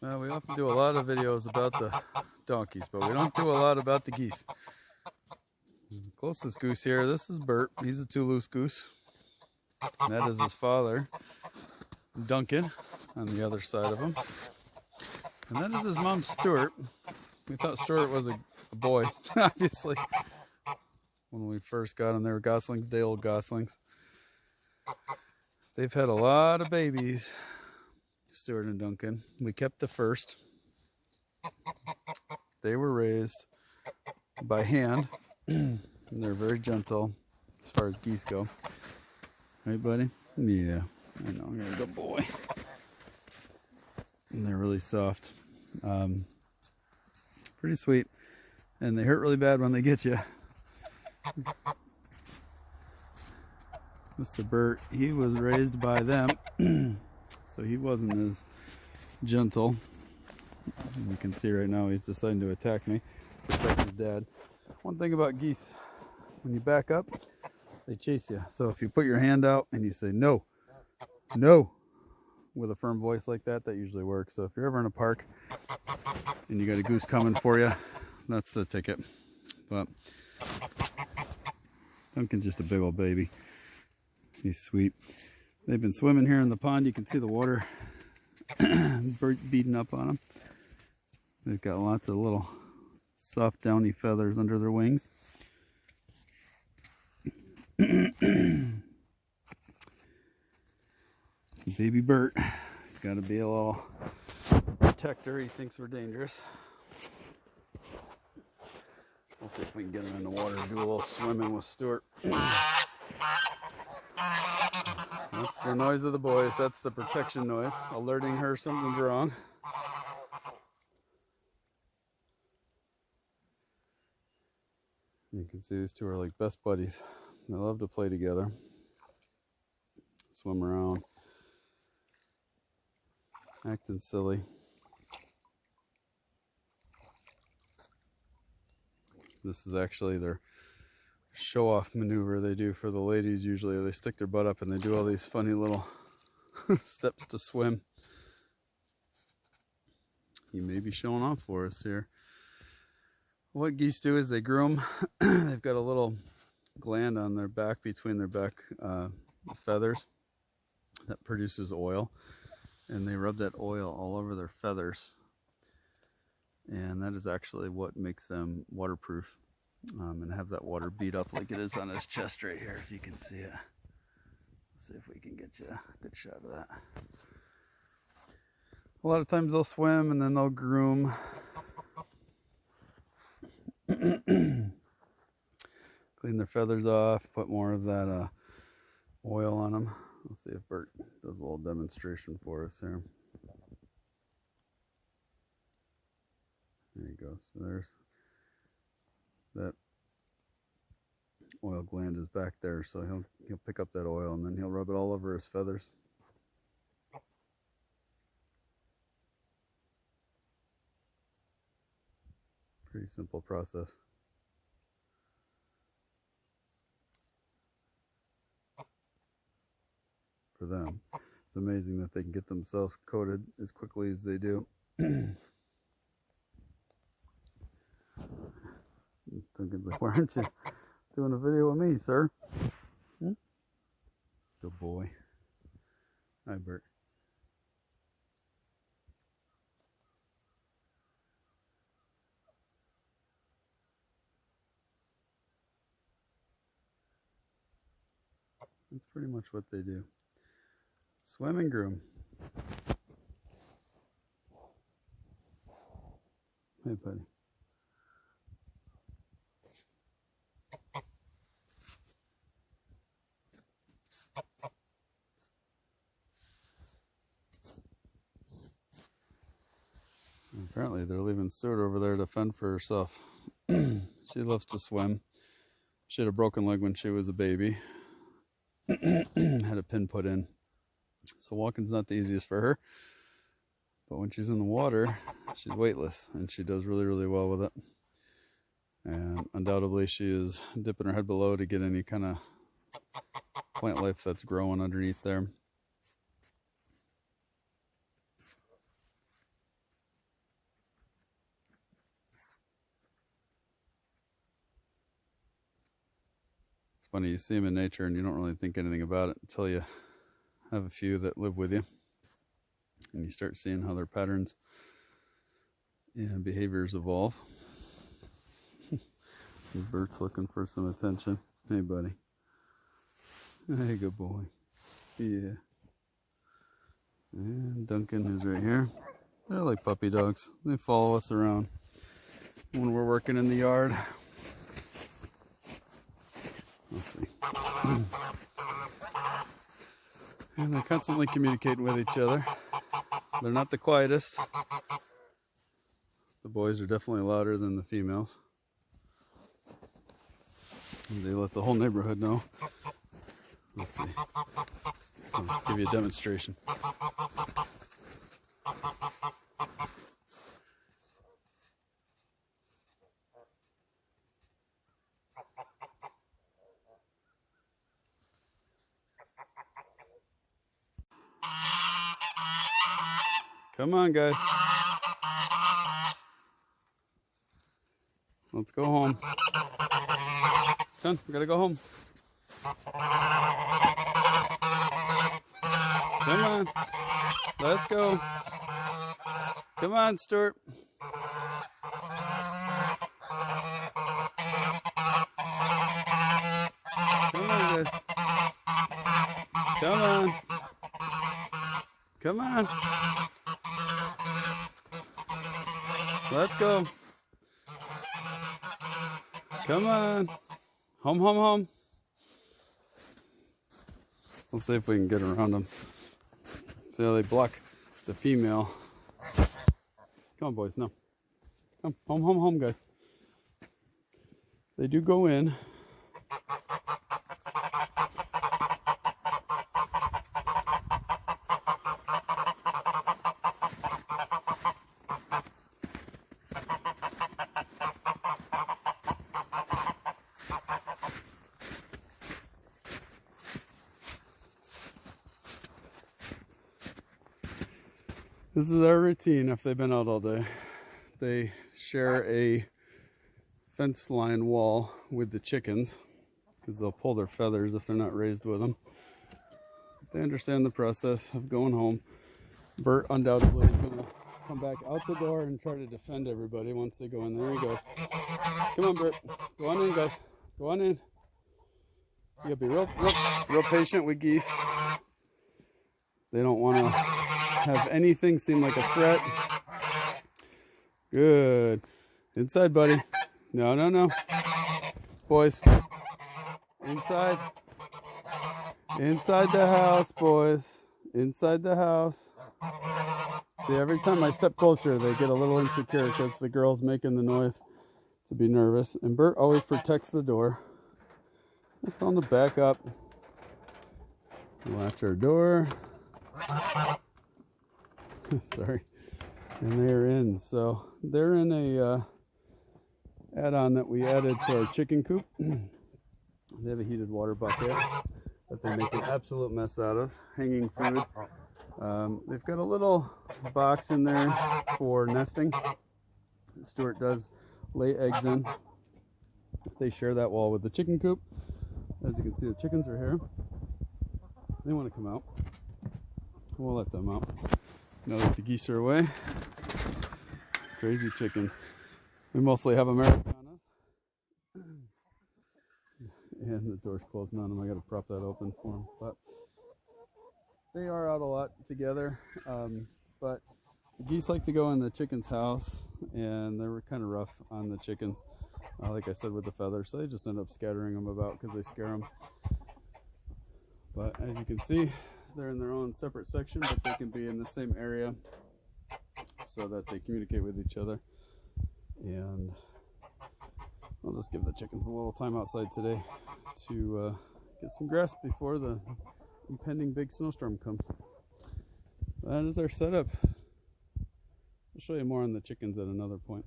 We often do a lot of videos about the donkeys, but we don't do a lot about the geese. The closest goose here, this is Burt. He's a Toulouse goose. And that is his father, Duncan, on the other side of him. And that is his mom, Stewart. We thought Stewart was a boy, obviously. When we first got them, they were goslings, day old goslings. They've had a lot of babies, Stewart and Duncan. We kept the first. They were raised by hand, and they're very gentle as far as geese go. Right, buddy? Yeah, I know, you're a good boy. And they're really soft. Pretty sweet. And they hurt really bad when they get you. Mr. Burt, he was raised by them, so he wasn't as gentle. And you can see right now he's deciding to attack me, protect his dad. One thing about geese, when you back up, they chase you. So if you put your hand out and you say no, no, with a firm voice like that, that usually works. So if you're ever in a park and you got a goose coming for you, that's the ticket. But Duncan's just a big old baby. He's sweet. They've been swimming here in the pond. You can see the water beating up on them. They've got lots of little soft downy feathers under their wings. Baby Burt, he's got to be a little protector. He thinks we're dangerous. We'll see if we can get him in the water and do a little swimming with Stewart. That's the noise of the boys. That's the protection noise, alerting her something's wrong. You can see these two are like best buddies. They love to play together, swim around, acting silly. This is actually their show-off maneuver they do for the ladies usually. They stick their butt up and they do all these funny little steps to swim. He may be showing off for us here. What geese do is they groom. They've got a little gland on their back, between their back feathers, that produces oil. And they rub that oil all over their feathers. And that is actually what makes them waterproof. And have that water beat up like it is on his chest right here, if you can see it. Let's see if we can get you a good shot of that. A lot of times they'll swim and then they'll groom. Clean their feathers off, put more of that oil on them. Let's see if Burt does a little demonstration for us here. There you go. So there's that oil gland is back there, so he'll pick up that oil and then he'll rub it all over his feathers. Pretty simple process. For them, it's amazing that they can get themselves coated as quickly as they do. Duncan's like, why aren't you doing a video with me, sir? Good boy. Hi, Burt. That's pretty much what they do. Swim and groom. Hey, buddy. Apparently they're leaving Stewart over there to fend for herself. She loves to swim. She had a broken leg when she was a baby. Had a pin put in. So walking's not the easiest for her. But when she's in the water, she's weightless. And she does really, really well with it. And undoubtedly she is dipping her head below to get any kind of plant life that's growing underneath there. funny, you see them in nature and you don't really think anything about it until you have a few that live with you. And you start seeing how their patterns and behaviors evolve. Burt's looking for some attention. Hey, buddy. Hey, good boy. Yeah. And Duncan is right here. They're like puppy dogs. They follow us around when we're working in the yard. Let's see. And they're constantly communicating with each other. They're not the quietest. The boys are definitely louder than the females. And they let the whole neighborhood know. Let's see. I'll give you a demonstration. Come on, guys. Let's go home. Come, we gotta go home. Come on. Let's go. Come on, Stewart. Come on, guys. Come on. Come on. Let's go. Come on. Home, home, home. Let's see if we can get around them. See how they block the female. Come on, boys. No. Come. Home, home, home, guys. They do go in. This is their routine if they've been out all day. They share a fence line wall with the chickens because they'll pull their feathers if they're not raised with them. They understand the process of going home. Burt undoubtedly is going to come back out the door and try to defend everybody once they go in. There he goes. Come on, Burt. Go on in, guys. Go on in. You gotta be real patient with geese. They don't want to have anything seem like a threat. Good. Inside, buddy. No, no, no. Boys. Inside. Inside the house, boys. Inside the house. See, every time I step closer, they get a little insecure because the girl's making the noise to be nervous. And Burt always protects the door. Just tell them to back up. Latch our door. Sorry. And they're in. So they're in a add-on that we added to our chicken coop. They have a heated water bucket that they make an absolute mess out of. Hanging food. They've got a little box in there for nesting. Stewart does lay eggs in. They share that wall with the chicken coop. As you can see, the chickens are here. They want to come out. We'll let them out. Now that the geese are away. Crazy chickens. We mostly have Americanas. And the door's closing on them. I got to prop that open for them. But they are out a lot together. But the geese like to go in the chicken's house. And they were kind of rough on the chickens. Like I said, with the feathers. So they just end up scattering them about because they scare them. But as you can see, they're in their own separate section, but they can be in the same area so that they communicate with each other. And I'll just give the chickens a little time outside today to get some grass before the impending big snowstorm comes. That is our setup. I'll show you more on the chickens at another point.